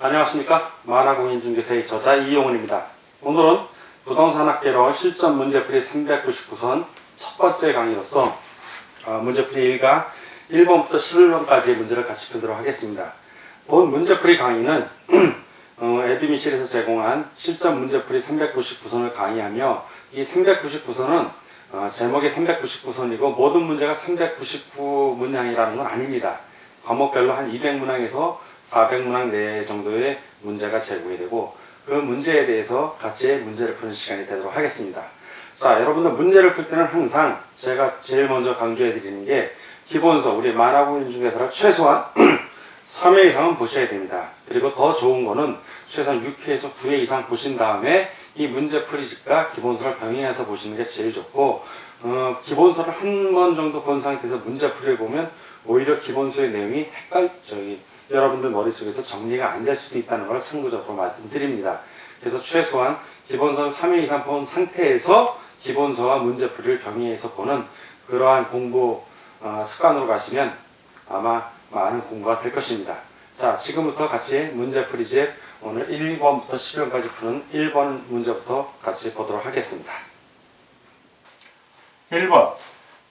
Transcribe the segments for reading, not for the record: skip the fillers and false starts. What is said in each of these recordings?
안녕하십니까. 만화공인중개사의 저자 이용훈입니다. 오늘은 부동산학개론 실전 문제풀이 399선 첫 번째 강의로서 문제풀이 1과 1번부터 11번까지의 문제를 같이 풀도록 하겠습니다. 본 문제풀이 강의는 에드미실에서 제공한 실전 문제풀이 399선을 강의하며 이 399선은 제목이 399선이고 모든 문제가 399문항이라는 건 아닙니다. 과목별로 한 200문항에서 400문항 내 정도의 문제가 제공이 되고 그 문제에 대해서 같이 문제를 푸는 시간이 되도록 하겠습니다. 자, 여러분들 문제를 풀 때는 항상 제가 제일 먼저 강조해 드리는 게 기본서, 우리 만화공인중개사를 최소한 3회 이상은 보셔야 됩니다. 그리고 더 좋은 거는 최소한 6회에서 9회 이상 보신 다음에 이 문제풀이집과 기본서를 병행해서 보시는 게 제일 좋고 기본서를 한 번 정도 본 상태에서 문제풀이를 보면 오히려 기본서의 내용이 여러분들 머릿속에서 정리가 안 될 수도 있다는 걸 참고적으로 말씀드립니다. 그래서 최소한 기본서는 3회 이상 본 상태에서 기본서와 문제풀이를 병행해서 보는 그러한 공부 습관으로 가시면 아마 많은 공부가 될 것입니다. 자, 지금부터 같이 문제풀이집 오늘 1번부터 10번까지 푸는 1번 문제부터 같이 보도록 하겠습니다. 1번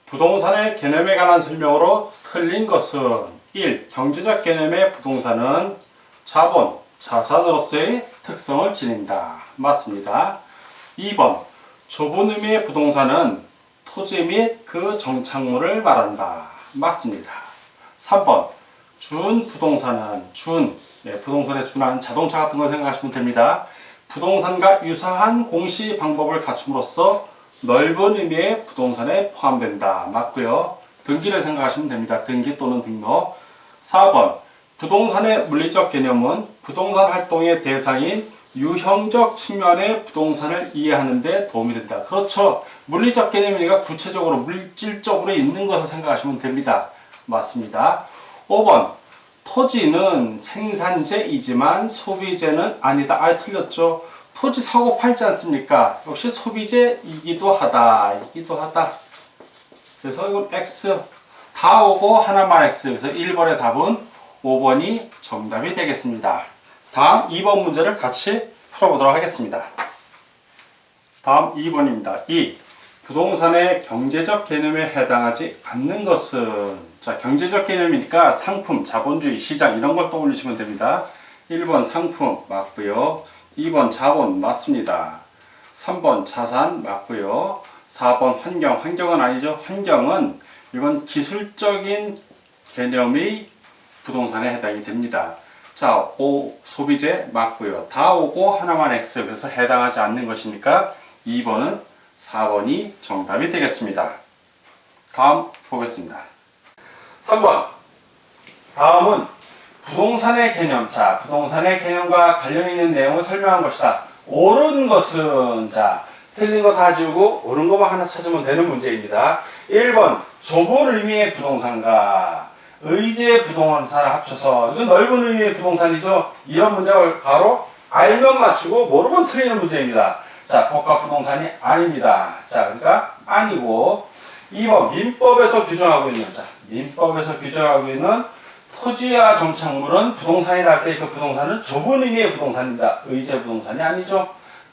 부동산의 개념에 관한 설명으로 틀린 것은 1. 경제적 개념의 부동산은 자본, 자산으로서의 특성을 지닌다. 맞습니다. 2번 좁은 의미의 부동산은 토지 및 그 정착물을 말한다. 맞습니다. 3번 준부동산은 부동산에 준한 자동차 같은 거 생각하시면 됩니다. 부동산과 유사한 공시 방법을 갖춤으로써 넓은 의미의 부동산에 포함된다. 맞고요. 등기를 생각하시면 됩니다. 등기 또는 등록. 4번 부동산의 물리적 개념은 부동산 활동의 대상인 유형적 측면의 부동산을 이해하는 데 도움이 된다. 그렇죠. 물리적 개념이니까 구체적으로 물질적으로 있는 것을 생각하시면 됩니다. 맞습니다. 5번 토지는 생산재이지만 소비재는 아니다. 틀렸죠. 토지 사고 팔지 않습니까? 역시 소비재이기도 하다. 그래서 이건 X 다 오고 하나만 X. 그래서 1번의 답은 5번이 정답이 되겠습니다. 다음 2번 문제를 같이 풀어보도록 하겠습니다. 다음 2번입니다. 2. 부동산의 경제적 개념에 해당하지 않는 것은, 자, 경제적 개념이니까 상품, 자본주의, 시장 이런 걸 떠올리시면 됩니다. 1번 상품 맞고요. 2번 자본 맞습니다. 3번 자산 맞고요. 4번 환경은 아니죠. 환경은 이건 기술적인 개념의 부동산에 해당이 됩니다. 자, 5 소비재 맞고요. 다 오고 하나만 X. 그래서 해당하지 않는 것이니까 2번은 4번이 정답이 되겠습니다. 다음 보겠습니다. 3번 다음은 부동산의 개념. 자, 부동산의 개념과 관련 있는 내용을 설명한 것이다. 옳은 것은, 자, 틀린 거 다 지우고 옳은 것만 하나 찾으면 되는 문제입니다. 1번 좁은 의미의 부동산과 의제 부동산을 합쳐서, 이건 넓은 의미의 부동산이죠. 이런 문제를 바로 알면 맞추고 모르면 틀리는 문제입니다. 자, 복합 부동산이 아닙니다. 자, 그러니까 아니고. 2번 민법에서 규정하고 있는, 자, 민법에서 규정하고 있는 토지와 정착물은 부동산이 날 때 그 부동산은 좁은 의미의 부동산입니다. 의제 부동산이 아니죠.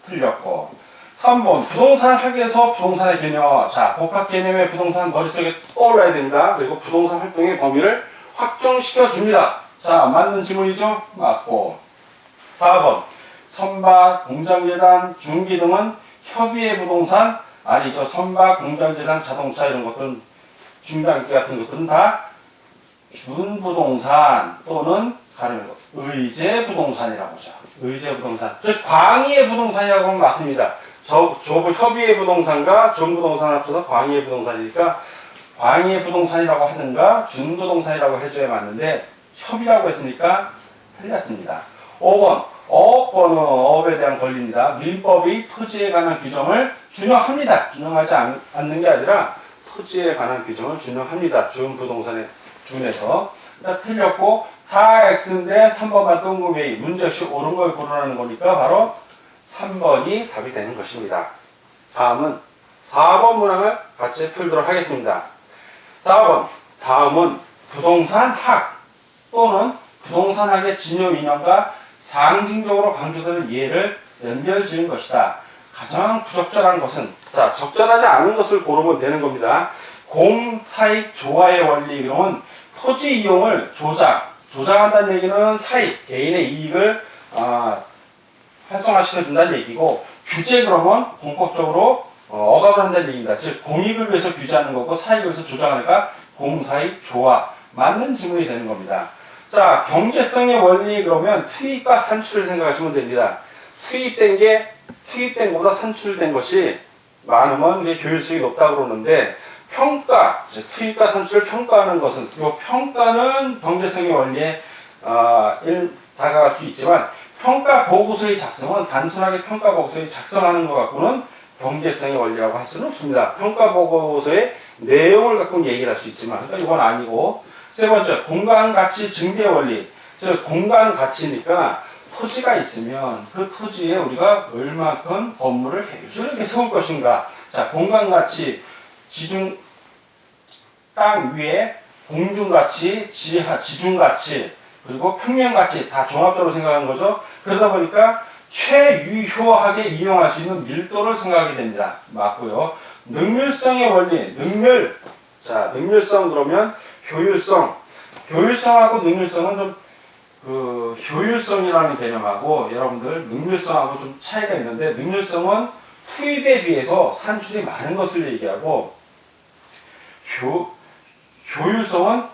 틀렸고. 3번 부동산 학에서 부동산의 개념. 자, 복합 개념의 부동산 머릿속에 떠올라야 됩니다. 그리고 부동산 활동의 범위를 확정시켜 줍니다. 자, 맞는 지문이죠. 맞고. 4번 선박, 공장재단, 중기 등은 협의의 부동산 아니죠. 선박, 공장재단, 자동차 이런 것들은 중단기 같은 것들은 다 준부동산 또는 가르면서 의제 부동산이라고 하죠. 의제 부동산, 즉 광의의 부동산이라고 하면 맞습니다. 협의의 부동산과 준부동산을 합쳐서 광의의 부동산이니까 광의의 부동산이라고 하는가 준부동산이라고 해줘야 맞는데 협의라고 했으니까 틀렸습니다. 5번 어업권은 어업에 대한 권리입니다. 민법이 토지에 관한 규정을 준용합니다. 준용하지 않는 게 아니라 토지에 관한 규정을 준용합니다. 준부동산에 준해서. 그러니까 틀렸고 다 X인데 3번만 뜬금이 문제 없이 옳은 걸 고르라는 거니까 바로 3번이 답이 되는 것입니다. 다음은 4번 문항을 같이 풀도록 하겠습니다. 4번 다음은 부동산학 또는 부동산학의 진용 이념과 상징적으로 강조되는 예를 연결 지은 것이다. 가장 부적절한 것은, 자, 적절하지 않은 것을 고르면 되는 겁니다. 공사익 조화의 원리, 그러면 토지 이용을 조장한다는 얘기는 사익, 개인의 이익을 활성화시켜준다는 얘기고, 규제 그러면 공법적으로 억압을 한다는 얘기입니다. 즉 공익을 위해서 규제하는 거고 사익을 위해서 조장하니까 공사익 조화, 맞는 지문이 되는 겁니다. 자, 경제성의 원리 그러면 투입과 산출을 생각하시면 됩니다. 투입된 것보다 산출된 것이 많으면 이게 효율성이 높다고 그러는데, 평가, 투입과 산출을 평가하는 것은, 이 평가는 경제성의 원리에 다가갈 수 있지만, 평가 보고서의 작성은 단순하게 평가 보고서에 작성하는 것 갖고는 경제성의 원리라고 할 수는 없습니다. 평가 보고서의 내용을 갖고는 얘기를 할 수 있지만, 그러니까 이건 아니고. 세 번째, 공간 가치 증대 원리. 즉 공간 가치니까 토지가 있으면 그 토지에 우리가 얼마큼 건물을 효율적으로 세울 것인가. 자, 공간 가치, 지중 땅 위에 공중 가치, 지중 가치, 그리고 평면 가치 다 종합적으로 생각하는 거죠. 그러다 보니까 최유효하게 이용할 수 있는 밀도를 생각하게 됩니다. 맞고요. 능률성의 원리, 능률성 그러면 효율성하고 능률성은 좀 효율성이라는 개념하고 여러분들 능률성하고 좀 차이가 있는데, 능률성은 투입에 비해서 산출이 많은 것을 얘기하고, 효율성은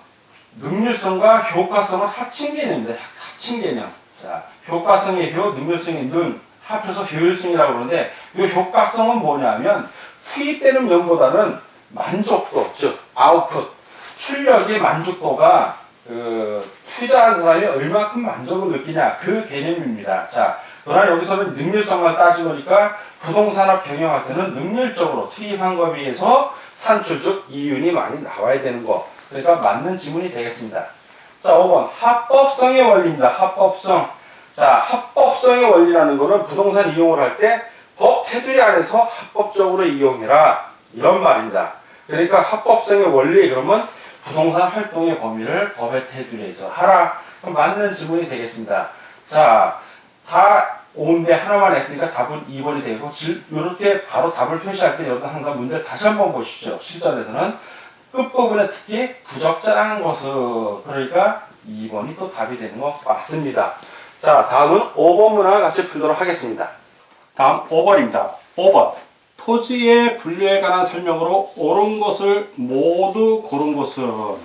능률성과 효과성은 합친 개념입니다. 합친 개념. 자, 효과성의 효, 능률성의 능, 합해서 효율성이라고 그러는데, 이 효과성은 뭐냐면 투입되는 면보다는 만족도, 즉 아웃풋, 출력의 만족도가 투자한 사람이 얼마큼 만족을 느끼냐, 그 개념입니다. 자, 그러나 여기서는 능률성만 따지니까 부동산업 경영할 때는 능률적으로 투입한 거에 비해서 산출, 즉 이윤이 많이 나와야 되는 거. 그러니까 맞는 지문이 되겠습니다. 자, 5번 합법성의 원리입니다. 합법성. 자, 합법성의 원리라는 거는 부동산 이용을 할 때 법 테두리 안에서 합법적으로 이용해라, 이런 말입니다. 그러니까 합법성의 원리 그러면 부동산 활동의 범위를 법의 테두리에서 하라. 그럼 맞는 지문이 되겠습니다. 자, 다 5인데 하나만 했으니까 답은 2번이 되고, 이렇게 바로 답을 표시할 때 여러분 항상 문제 다시 한번 보십시오. 실전에서는 끝부분에 특히 부적절한 것을, 그러니까 2번이 또 답이 되는 거 맞습니다. 자, 다음은 5번 문항을 같이 풀도록 하겠습니다. 다음 5번입니다. 5번. 토지의 분류에 관한 설명으로 옳은 것을 모두 고른 것은,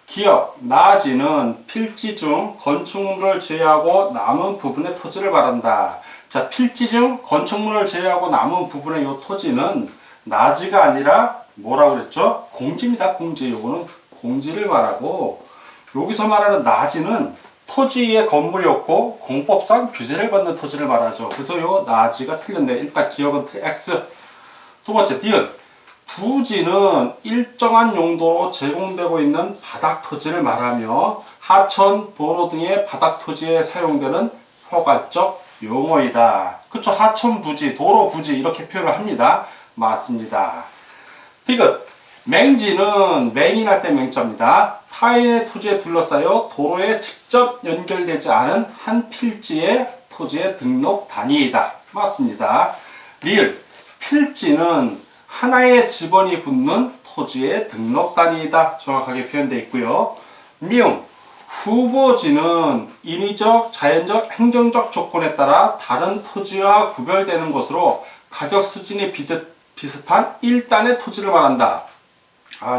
기억, 나지는 필지 중 건축물을 제외하고 남은 부분의 토지를 말한다. 자, 필지 중 건축물을 제외하고 남은 부분의 이 토지는 나지가 아니라 뭐라고 그랬죠? 공지입니다. 공지. 요거는 공지를 말하고, 여기서 말하는 나지는 토지 위에 건물이 없고 공법상 규제를 받는 토지를 말하죠. 그래서 요 나지가 틀렸네요. 일단 기억은 X. 두 번째, 니은. 부지는 일정한 용도로 제공되고 있는 바닥 토지를 말하며 하천, 도로 등의 바닥 토지에 사용되는 포괄적 용어이다. 그쵸? 하천 부지, 도로 부지 이렇게 표현을 합니다. 맞습니다. 디귿. 맹지는 맹인할 때 맹자입니다. 타인의 토지에 둘러싸여 도로에 직접 연결되지 않은 한 필지의 토지의 등록 단위이다. 맞습니다. 리을. 필지는 하나의 지번이 붙는 토지의 등록 단위이다. 정확하게 표현되어 있고요. 미음. 후보지는 인위적, 자연적, 행정적 조건에 따라 다른 토지와 구별되는 것으로 가격 수준이 비슷한 1단의 토지를 말한다.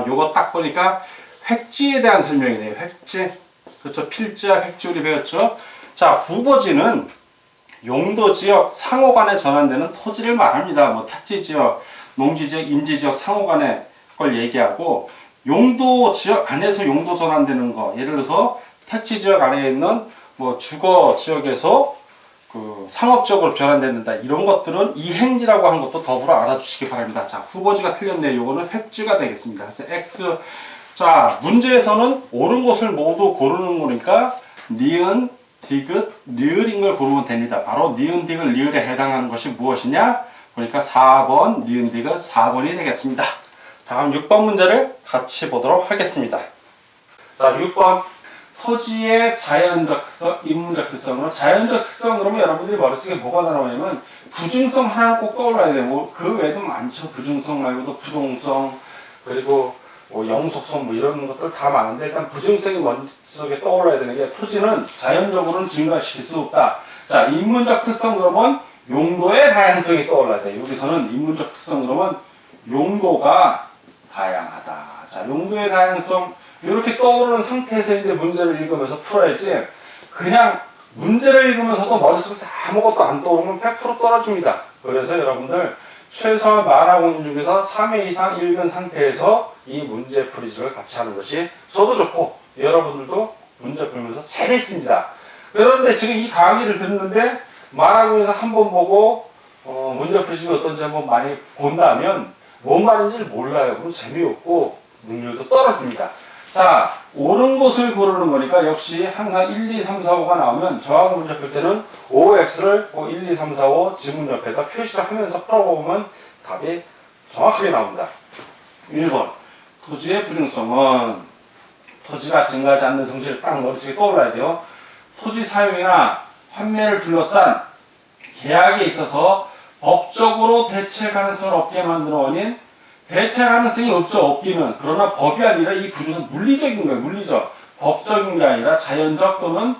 요거 딱 보니까 획지에 대한 설명이네요. 획지. 그렇죠. 필지와 획지 우리 배웠죠. 자, 후보지는 용도지역, 상호간에 전환되는 토지를 말합니다. 뭐 택지지역, 농지지역, 임지지역, 상호간의 걸 얘기하고, 용도지역 안에서 용도 전환되는 거, 예를 들어서 택지지역 안에 있는 뭐 주거지역에서 상업적으로 변환된다. 이런 것들은 이행지라고 하는 것도 더불어 알아주시기 바랍니다. 자, 후보지가 틀렸네요. 요거는 획지가 되겠습니다. 그래서 X. 자, 문제에서는 옳은 것을 모두 고르는 거니까 니은, 디귿, 리을인 걸 고르면 됩니다. 바로 니은, 디귿, 리을에 해당하는 것이 무엇이냐? 그러니까 4번, 니은, 디귿 4번이 되겠습니다. 다음 6번 문제를 같이 보도록 하겠습니다. 자, 6번. 토지의 자연적 특성, 인문적 특성으로 자연적 특성 그러면 여러분들이 머릿속에 뭐가 나오냐면 부증성 하나는 꼭 떠올라야 돼요. 뭐그 외에도 많죠. 부증성 말고도 부동성 그리고 뭐 영속성 뭐 이런 것들 다 많은데 일단 부증성이 머릿속에 떠올라야 되는 게 토지는 자연적으로는 증가시킬 수 없다. 자, 인문적 특성 그러면 용도의 다양성이 떠올라야 돼요. 여기서는 인문적 특성 그러면 용도가 다양하다. 자, 용도의 다양성 이렇게 떠오르는 상태에서 이제 문제를 읽으면서 풀어야지 그냥 문제를 읽으면서도 머릿속에서 아무것도 안 떠오르면 100% 떨어집니다. 그래서 여러분들 최소한 만화공인 중에서 3회 이상 읽은 상태에서 이 문제 풀이식을 같이 하는 것이 저도 좋고 여러분들도 문제 풀면서 잘했습니다. 그런데 지금 이 강의를 듣는데 만화공에서 한번 보고 문제 풀이식이 어떤지 한번 많이 본다면 뭔 말인지 몰라요. 그럼 재미없고 능률도 떨어집니다. 자, 옳은 것을 고르는 거니까 역시 항상 1, 2, 3, 4, 5가 나오면 저하고 문제 풀 때는 OX를 1, 2, 3, 4, 5 지문 옆에다 표시를 하면서 풀어보면 답이 정확하게 나옵니다. 1번 토지의 부증성은 토지가 증가하지 않는 성질 딱 머릿속에 떠올라야 돼요. 토지 사용이나 환매를 둘러싼 계약에 있어서 법적으로 대체 가능성을 없게 만드는 원인 대체 가능성이 없죠. 없기는. 그러나 법이 아니라 이 부증성 물리적인 거예요. 물리적. 법적인 게 아니라 자연적 또는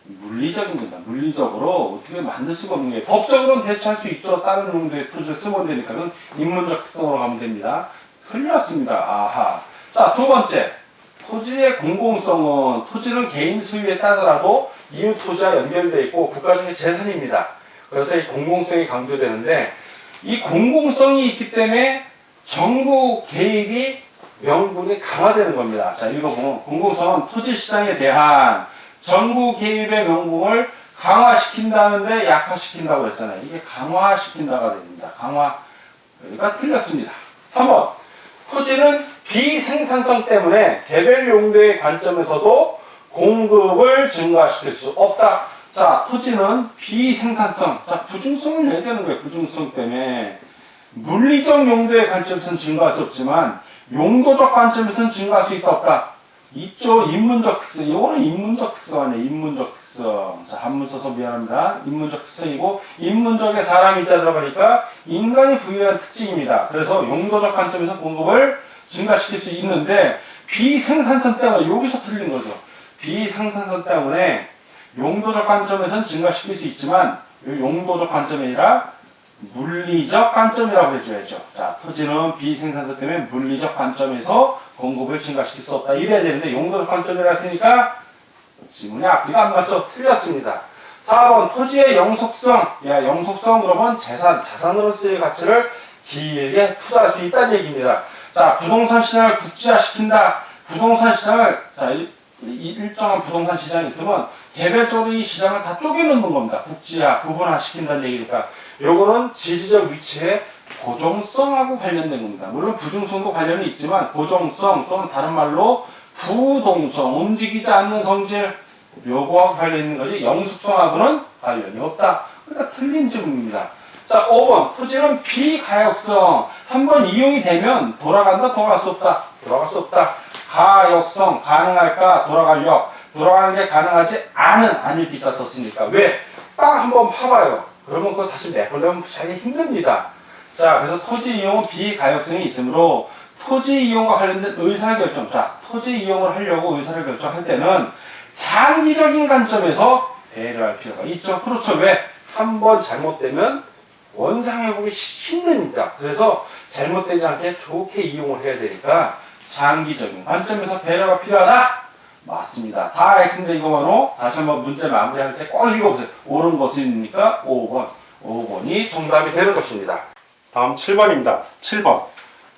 물리적인 겁니다. 물리적으로 어떻게 만들 수가 없는 거예요. 법적으로는 대체할 수 있죠. 다른 용도의 토지를 쓰면 되니까 그건 인문적 특성으로 가면 됩니다. 틀렸습니다. 아하. 자, 두 번째. 토지의 공공성은 토지는 개인 소유에 따르더라도 이웃 토지와 연결되어 있고 국가적인 재산입니다. 그래서 이 공공성이 강조되는데 이 공공성이 있기 때문에 정부 개입이 명분이 강화되는 겁니다. 자, 읽어보면 공공성은 토지 시장에 대한 정부 개입의 명분을 강화시킨다는데 약화시킨다고 그랬잖아요. 이게 강화시킨다가 됩니다. 강화가 틀렸습니다. 3번 토지는 비생산성 때문에 개별 용도의 관점에서도 공급을 증가시킬 수 없다. 자, 토지는 비생산성. 자, 부증성을 얘기하는 거예요. 부증성 때문에. 물리적 용도의 관점에서는 증가할 수 없지만 용도적 관점에서는 증가할 수 있다 없다. 이쪽 인문적 특성. 이거는 인문적 특성 아니에요. 인문적 특성. 자, 한문 써서 미안합니다. 인문적 특성이고 인문적에 사람이 자 들어가니까 인간이 부여한 특징입니다. 그래서 용도적 관점에서 공급을 증가시킬 수 있는데 비생산성 때문에 여기서 틀린 거죠. 비생산성 때문에 용도적 관점에서는 증가시킬 수 있지만 용도적 관점이 아니라 물리적 관점이라고 해줘야죠. 자, 토지는 비생산성 때문에 물리적 관점에서 공급을 증가시킬 수 없다. 이래야 되는데 용도적 관점이라 했으니까 지문이 앞뒤가 안 맞죠? 틀렸습니다. 4번 토지의 영속성. 야, 영속성 그러면 자산으로서의 가치를 길게 투자할 수 있다는 얘기입니다. 자, 부동산 시장을 국지화시킨다. 부동산 시장을 자, 일정한 부동산 시장이 있으면 개별적으로 이 시장을 다 쪼개놓는 겁니다. 국지화, 구분화시킨다는 얘기니까 요거는 지지적 위치의 고정성하고 관련된 겁니다. 물론 부중성도 관련이 있지만 고정성 또는 다른 말로 부동성, 움직이지 않는 성질 요거하고 관련 있는 거지 영속성하고는 관련이 없다. 그러니까 틀린 질문입니다. 자, 5번 토지는 비가역성. 한번 이용이 되면 돌아간다, 돌아갈 수 없다. 돌아갈 수 없다. 가역성, 가능할까, 돌아가려. 돌아가는 게 가능하지 않은 아닐 비자 썼으니까. 왜? 딱 한번 파봐요. 그러면 그거 다시 메꾸려면 자기 힘듭니다. 자, 그래서 토지 이용은 비가역성이 있으므로 토지 이용과 관련된 의사결정. 자, 토지 이용을 하려고 의사를 결정할 때는 장기적인 관점에서 배려할 필요가 있죠. 그렇죠. 왜? 한번 잘못되면 원상회복이 힘듭니다. 그래서 잘못되지 않게 좋게 이용을 해야 되니까 장기적인 관점에서 배려가 필요하다? 맞습니다. 다 X인데 이거만로 다시 한번 문제 마무리할 때 꼭 읽어보세요. 옳은 것입니까? 5번. 5번이 정답이 되는 것입니다. 다음 7번입니다. 7번.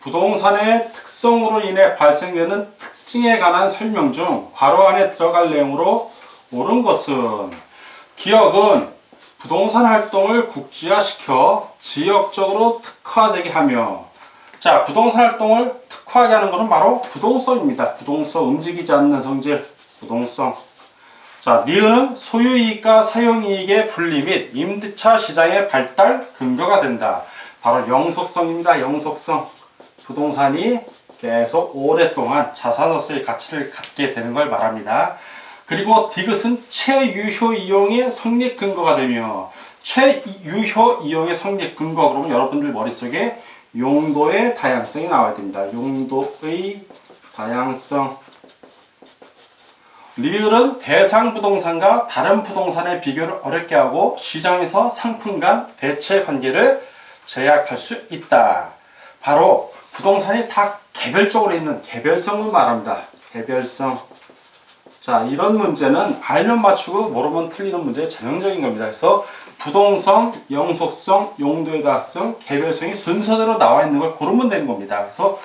부동산의 특성으로 인해 발생되는 특징에 관한 설명 중 괄호 안에 들어갈 내용으로 옳은 것은 기업은 부동산 활동을 국지화시켜 지역적으로 특화되게 하며 자, 부동산 활동을 특화하게 하는 것은 바로 부동성입니다. 부동성, 움직이지 않는 성질, 부동성. 자, 니은은 소유이익과 사용이익의 분리 및 임대차 시장의 발달, 근거가 된다. 바로 영속성입니다. 영속성. 부동산이 계속 오랫동안 자산으로서의 가치를 갖게 되는 걸 말합니다. 그리고 디귿은 최유효 이용의 성립 근거가 되며 최유효 이용의 성립 근거 그러면 여러분들 머릿속에 용도의 다양성이 나와야 됩니다. 용도의 다양성. 리을은 대상 부동산과 다른 부동산의 비교를 어렵게 하고 시장에서 상품 간 대체 관계를 제약할 수 있다. 바로 부동산이 다 개별적으로 있는 개별성을 말합니다. 개별성. 자, 이런 문제는 알면 맞추고 모르면 틀리는 문제의 전형적인 겁니다. 그래서 부동성, 영속성, 용도의 다양성, 개별성이 순서대로 나와 있는 걸 고르면 되는 겁니다. 그래서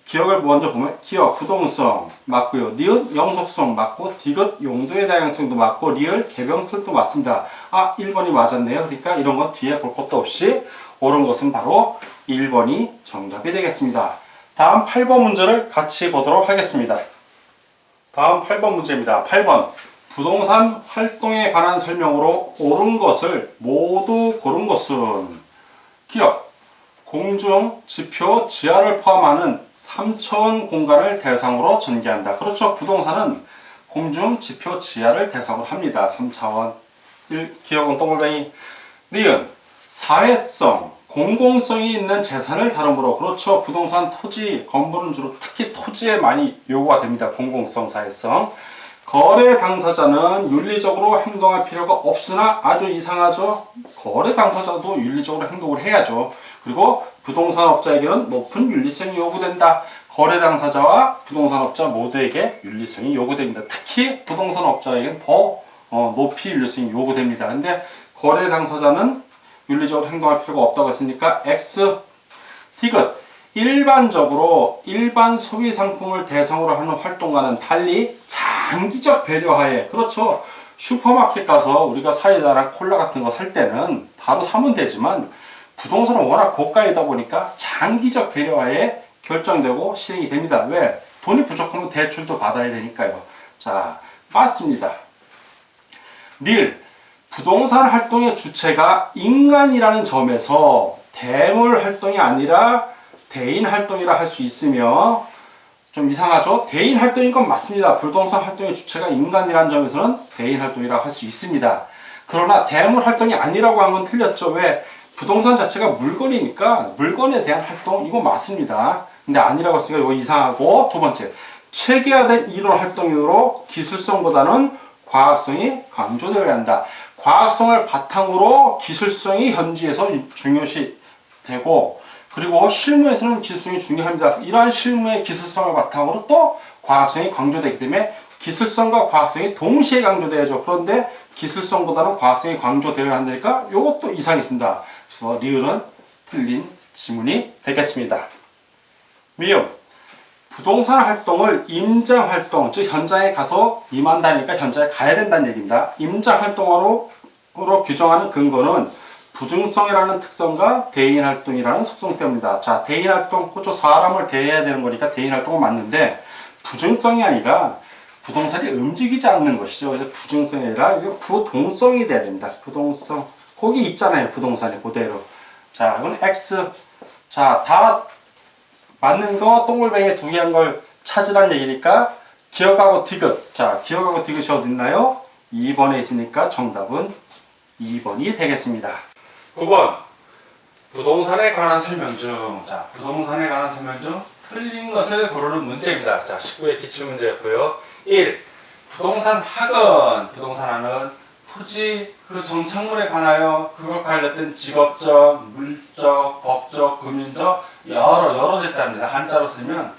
기억을 먼저 보면 기억, 부동성 맞고요. 니은, 영속성 맞고 디귿, 용도의 다양성도 맞고 리을, 개별성도 맞습니다. 아, 1번이 맞았네요. 그러니까 이런 건 뒤에 볼 것도 없이 옳은 것은 바로 1번이 정답이 되겠습니다. 다음 8번 문제를 같이 보도록 하겠습니다. 다음 8번 문제입니다. 8번. 부동산 활동에 관한 설명으로 옳은 것을 모두 고른 것은 기억, 공중, 지표, 지하를 포함하는 3차원 공간을 대상으로 전개한다. 그렇죠. 부동산은 공중, 지표, 지하를 대상으로 합니다. 3차원. 1. 기억은 동글뱅이. 니은. 사회성, 공공성이 있는 재산을 다루므로 그렇죠. 부동산, 토지, 건물은 주로 특히 토지에 많이 요구가 됩니다. 공공성, 사회성. 거래 당사자는 윤리적으로 행동할 필요가 없으나 아주 이상하죠. 거래 당사자도 윤리적으로 행동을 해야죠. 그리고 부동산업자에게는 높은 윤리성이 요구된다. 거래 당사자와 부동산업자 모두에게 윤리성이 요구됩니다. 특히 부동산업자에게는 더 높이 윤리성이 요구됩니다. 근데 거래 당사자는 윤리적으로 행동할 필요가 없다고 했으니까 X. 디귿. 일반적으로 일반 소비 상품을 대상으로 하는 활동과는 달리 장기적 배려하에 그렇죠. 슈퍼마켓 가서 우리가 사이다랑 콜라 같은 거 살 때는 바로 사면 되지만 부동산은 워낙 고가이다 보니까 장기적 배려하에 결정되고 실행이 됩니다. 왜? 돈이 부족하면 대출도 받아야 되니까요. 자, 맞습니다. 릴. 부동산 활동의 주체가 인간이라는 점에서 대물 활동이 아니라 대인 활동이라 할 수 있으며 좀 이상하죠? 대인 활동인 건 맞습니다. 부동산 활동의 주체가 인간이라는 점에서는 대인 활동이라고 할 수 있습니다. 그러나 대물 활동이 아니라고 한 건 틀렸죠. 왜? 부동산 자체가 물건이니까 물건에 대한 활동 이거 맞습니다. 근데 아니라고 했으니까 이거 이상하고 두 번째 체계화된 이론 활동으로 기술성보다는 과학성이 강조되어야 한다. 과학성을 바탕으로 기술성이 현지에서 중요시 되고 그리고 실무에서는 기술성이 중요합니다. 이러한 실무의 기술성을 바탕으로 또 과학성이 강조되기 때문에 기술성과 과학성이 동시에 강조되어야죠. 그런데 기술성보다는 과학성이 강조되어야 한다니까 이것도 이상이 있습니다. 그래서 리을은 틀린 지문이 되겠습니다. 미음. 부동산 활동을 임장 활동, 즉 현장에 가서 임한다니까 현장에 가야 된다는 얘기입니다. 임장 활동으로 규정하는 근거는 부증성이라는 특성과 대인 활동이라는 속성 때문이다. 자, 대인 활동, 그렇죠. 사람을 대해야 되는 거니까 대인 활동은 맞는데 부증성이 아니라 부동산이 움직이지 않는 것이죠. 그래서 부증성이 아니라 이게 부동성이 돼야 됩니다. 부동성. 거기 있잖아요. 부동산이 그대로. 자, 이건 X. 자, 다 맞는 거 동글뱅이 두 개 한 걸 찾으란 얘기니까 기억하고 디귿. 자, 기억하고 디귿이 어디 있나요? 2번에 있으니까 정답은 2번이 되겠습니다. 9번. 부동산에 관한 설명 중. 자, 부동산에 관한 설명 중 틀린 것을 고르는 문제입니다. 자, 19의 기출문제였고요. 1. 부동산 학은 부동산하는 토지 그 정착물에 관하여 그것 관련된 직업적, 물적, 법적, 금융적 여러 제자입니다. 한자로 쓰면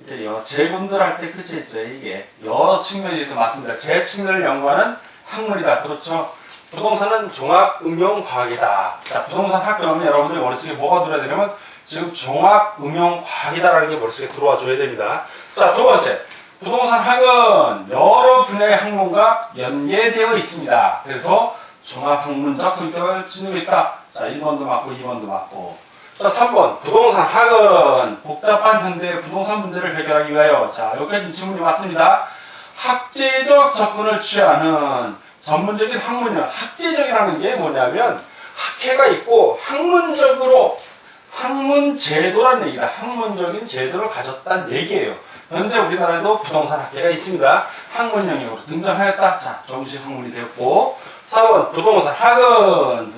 이렇게 재분들 할 때 그치 있죠. 이게 여러 측면이 맞습니다. 제 측면을 연구하는 학문이다. 그렇죠. 부동산은 종합응용과학이다. 자, 부동산 학교는 여러분들이 머릿속에 뭐가 들어야 되냐면 지금 종합응용과학이다라는 게 머릿속에 들어와 줘야 됩니다. 자, 두 번째. 부동산 학은 여러 분야의 학문과 연계되어 있습니다. 그래서 종합학문적 성격을 지니고 있다. 자, 1번도 맞고 2번도 맞고. 자, 3번. 부동산 학은 복잡한 현대의 부동산 문제를 해결하기 위하여. 자, 여기까지 질문이 맞습니다. 학제적 접근을 취하는 전문적인 학문이요. 학제적이라는 게 뭐냐면 학회가 있고 학문적으로 학문 제도라는 얘기다. 학문적인 제도를 가졌다는 얘기예요. 현재 우리나라에도 부동산 학회가 있습니다. 학문 영역으로 등장하였다. 자, 정식 학문이 되었고 4번 부동산 학은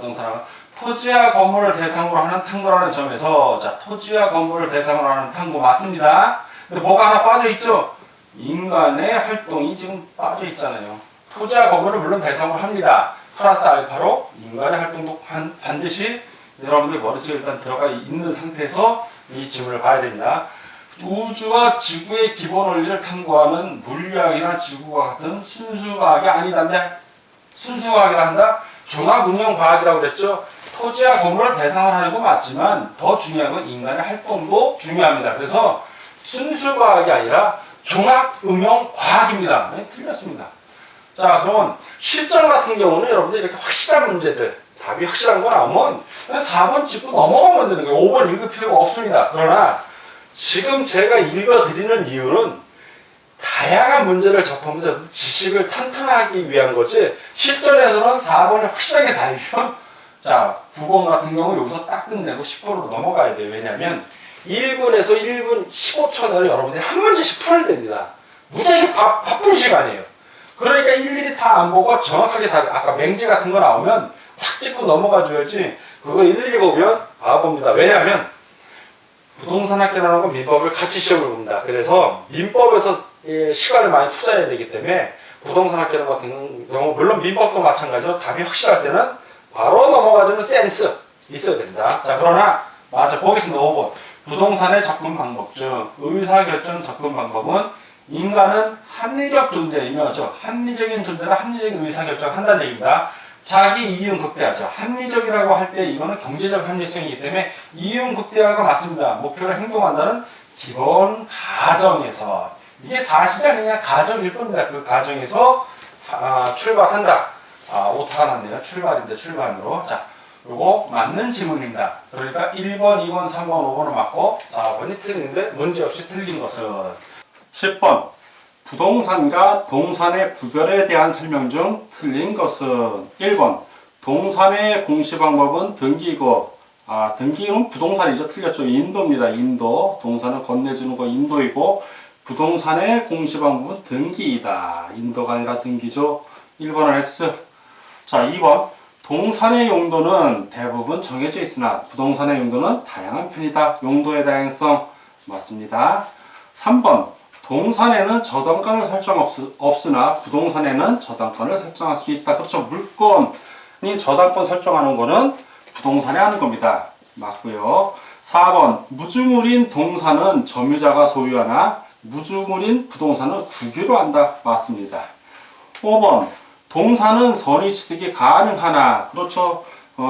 토지와 건물을 대상으로 하는 탐구라는 점에서 자, 토지와 건물을 대상으로 하는 탐구 맞습니다. 근데 뭐가 하나 빠져 있죠? 인간의 활동이 지금 빠져 있잖아요. 토지와 건물을 물론 대상으로 합니다. 플러스 알파로 인간의 활동도 반드시 여러분들 머릿속에 일단 들어가 있는 상태에서 이 지문을 봐야 됩니다. 우주와 지구의 기본 원리를 탐구하는 물리학이나 지구과 같은 순수과학이 아니단데 순수과학이라 한다? 종합운영과학이라고 그랬죠. 토지와 건물을 대상으로 하는 건 맞지만 더 중요한 건 인간의 활동도 중요합니다. 그래서 순수과학이 아니라 종합응용과학입니다. 네, 틀렸습니다. 자, 그러면 실전 같은 경우는 여러분들 이렇게 확실한 문제들, 답이 확실한 거 나오면 4번 짚고 넘어가면 되는 거예요. 5번 읽을 필요가 없습니다. 그러나 지금 제가 읽어드리는 이유는 다양한 문제를 접하면서 지식을 탄탄하기 위한 거지 실전에서는 4번이 확실하게 답이면 자, 9번 같은 경우 여기서 딱 끝내고 10번으로 넘어가야 돼요. 왜냐하면 1분에서 1분 15초 내로 여러분들이 한 문제씩 풀어야 됩니다. 무지하게 바쁜 시간이에요. 그러니까 일일이 다 안 보고 정확하게 답, 아까 맹지 같은 거 나오면 탁 찍고 넘어가 줘야지 그거 일일이 보면 바보입니다. 왜냐하면 부동산학이라는 건 민법을 같이 시험을 봅니다. 그래서 민법에서 시간을 많이 투자해야 되기 때문에 부동산학이라는 같은 경우 물론 민법도 마찬가지로 답이 확실할 때는 바로 넘어가주는 센스 있어야 됩니다. 자, 그러나 맞아 보겠습니다. 5번 부동산의 접근 방법 중 의사결정 접근 방법은 인간은 합리적 존재이며 합리적인 존재라 합리적인 의사결정을 한다는 얘기입니다. 자기 이윤 극대화죠. 합리적이라고 할 때 이거는 경제적 합리성이기 때문에 이윤 극대화가 맞습니다. 목표를 행동한다는 기본 가정에서 이게 사실이 아니냐 가정일 겁니다. 그 가정에서 출발한다. 오타가 났네요. 출발인데 출발으로. 자, 요거 맞는 지문입니다. 그러니까 1번, 2번, 3번, 5번은 맞고 4번이 틀리는데 문제없이 틀린 것은 10번 부동산과 동산의 구별에 대한 설명 중 틀린 것은 1번 동산의 공시 방법은 등기고 등기는 부동산이죠. 틀렸죠. 인도입니다. 인도. 동산은 건네주는 거 인도이고 부동산의 공시 방법은 등기이다. 인도가 아니라 등기죠. 1번은 X. 자, 2번 동산의 용도는 대부분 정해져 있으나 부동산의 용도는 다양한 편이다. 용도의 다양성 맞습니다. 3번 동산에는 저당권을 설정 없으나 부동산에는 저당권을 설정할 수 있다. 그렇죠. 물건이 저당권 설정하는 거는 부동산에 하는 겁니다. 맞고요. 4번 무주물인 동산은 점유자가 소유하나 무주물인 부동산은 국유로 한다. 맞습니다. 5번 동산은 선의 취득이 가능하나 그렇죠.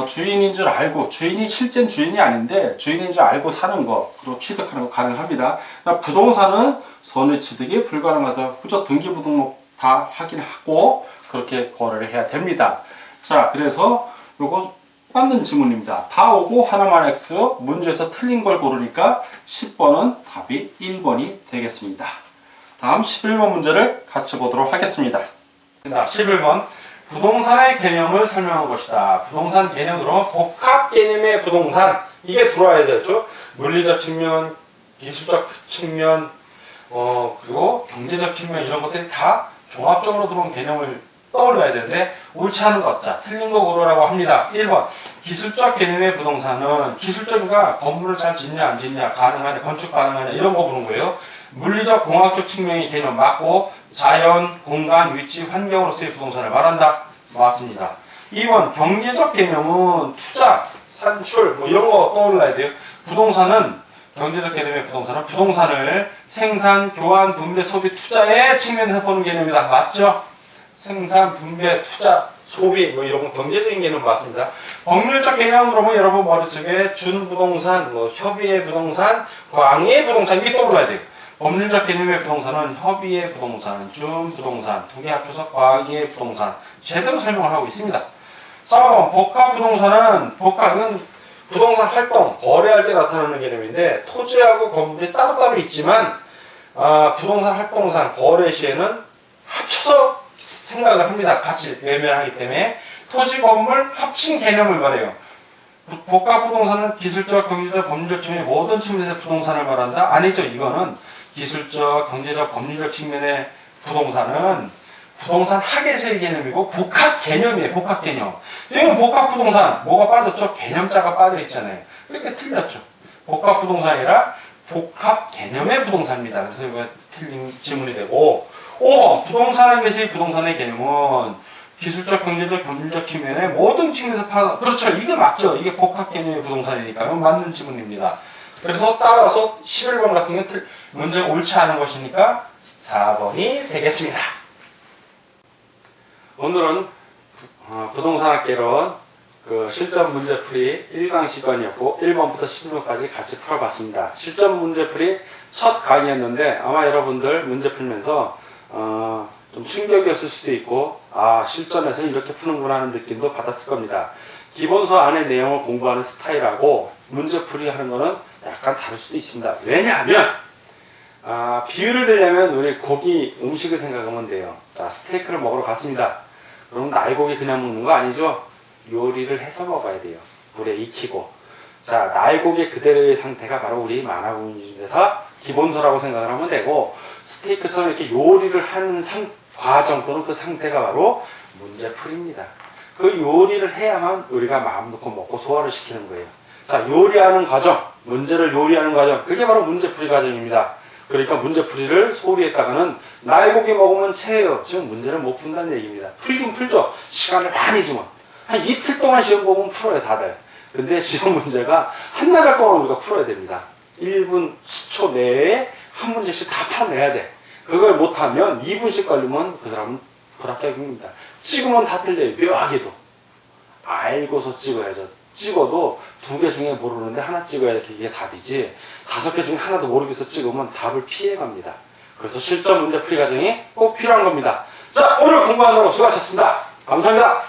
주인인 줄 알고 주인이 실제 주인이 아닌데 주인인 줄 알고 사는 거 그리고 취득하는 거 가능합니다. 부동산은 선의 취득이 불가능하다. 그죠? 등기부등록 다 확인하고 그렇게 거래를 해야 됩니다. 자, 그래서 요거 맞는 지문입니다. 다 오고 하나만 X 문제에서 틀린 걸 고르니까 10번은 답이 1번이 되겠습니다. 다음 11번 문제를 같이 보도록 하겠습니다. 11번 부동산의 개념을 설명한 것이다. 부동산 개념으로 복합 개념의 부동산 이게 들어와야 되죠. 물리적 측면, 기술적 측면, 그리고 경제적 측면 이런 것들이 다 종합적으로 들어온 개념을 떠올려야 되는데 옳지 않은 것, 자 틀린 거 고르라고 합니다. 1번 기술적 개념의 부동산은 기술적인가 건물을 잘 짓냐 안 짓냐 가능하냐 건축 가능하냐 이런 거 보는 거예요. 물리적 공학적 측면의 개념 맞고 자연, 공간, 위치, 환경으로서의 부동산을 말한다. 맞습니다. 2번 경제적 개념은 투자, 산출 뭐 이런 거 떠올라야 돼요. 부동산은 경제적 개념의 부동산은 부동산을 생산, 교환, 분배, 소비, 투자의 측면에서 보는 개념이다. 맞죠? 생산, 분배, 투자, 소비 뭐 이런 거 경제적인 개념 맞습니다. 법률적 개념으로 보면 여러분 머릿속에 준부동산, 뭐 협의의 부동산, 광의의 부동산 이게 떠올라야 돼요. 법률적 개념의 부동산은 협의의 부동산, 준부동산 두 개 합쳐서 광의의 부동산 제대로 설명을 하고 있습니다. 4번 복합 부동산은 복합은 부동산 활동, 거래할 때 나타나는 개념인데 토지하고 건물이 따로따로 있지만 부동산 활동상 거래 시에는 합쳐서 생각을 합니다. 같이 매매하기 때문에 토지 건물 합친 개념을 말해요. 복합 부동산은 기술적, 경제적, 법률적 측면의 모든 측면에서 부동산을 말한다? 아니죠. 이거는 기술적, 경제적, 법리적 측면의 부동산은 부동산 학에서의 개념이고 복합 개념이에요. 복합 개념. 지금 복합 부동산 뭐가 빠졌죠? 개념자가 빠져 있잖아요. 그러니까 틀렸죠. 복합 부동산이라 복합 개념의 부동산입니다. 그래서 이거 틀린 지문이 되고, 부동산 학에서의 부동산의 개념은 기술적, 경제적, 법리적 측면의 모든 측면에서 그렇죠. 이게 맞죠. 이게 복합 개념의 부동산이니까요. 맞는 지문입니다. 그래서 따라서 11번 같은 경우는 문제가 옳지 않은 것이니까 4번이 되겠습니다. 오늘은 부동산학개론 그 실전 문제풀이 1강 시간이었고 1번부터 11번까지 같이 풀어봤습니다. 실전 문제풀이 첫 강의였는데 아마 여러분들 문제 풀면서 좀 충격이었을 수도 있고 실전에서 이렇게 푸는구나 하는 느낌도 받았을 겁니다. 기본서 안의 내용을 공부하는 스타일하고 문제풀이 하는 거는 약간 다를 수도 있습니다. 왜냐하면 비유를 들려면 우리 고기 음식을 생각하면 돼요. 자, 스테이크를 먹으러 갔습니다. 그럼 날고기 그냥 먹는 거 아니죠? 요리를 해서 먹어야 돼요. 물에 익히고. 자, 날고기 그대로의 상태가 바로 우리 만화공인중개사 기본서라고 생각을 하면 되고, 스테이크처럼 이렇게 요리를 하는 과정 또는 그 상태가 바로 문제풀이입니다. 그 요리를 해야만 우리가 마음 놓고 먹고 소화를 시키는 거예요. 자, 요리하는 과정, 문제를 요리하는 과정, 그게 바로 문제풀이 과정입니다. 그러니까 문제풀이를 소홀히 했다가는 날고기 먹으면 체해요. 지금 문제를 못 푼다는 얘기입니다. 풀긴 풀죠. 시간을 많이 주면. 한 이틀 동안 시험 보면 풀어요, 다들. 근데 시험 문제가 한나절 동안 우리가 풀어야 됩니다. 1분 10초 내에 한 문제씩 다 풀어내야 돼. 그걸 못하면 2분씩 걸리면 그 사람은 불합격입니다. 찍으면 다 틀려요. 묘하게도. 알고서 찍어야죠. 찍어도 2개 중에 모르는데 하나 찍어야 돼. 그게 답이지. 5개 중에 하나도 모르겠어 찍으면 답을 피해갑니다. 그래서 실전 문제 풀이 과정이 꼭 필요한 겁니다. 자, 오늘 공부하느라고 수고하셨습니다. 감사합니다.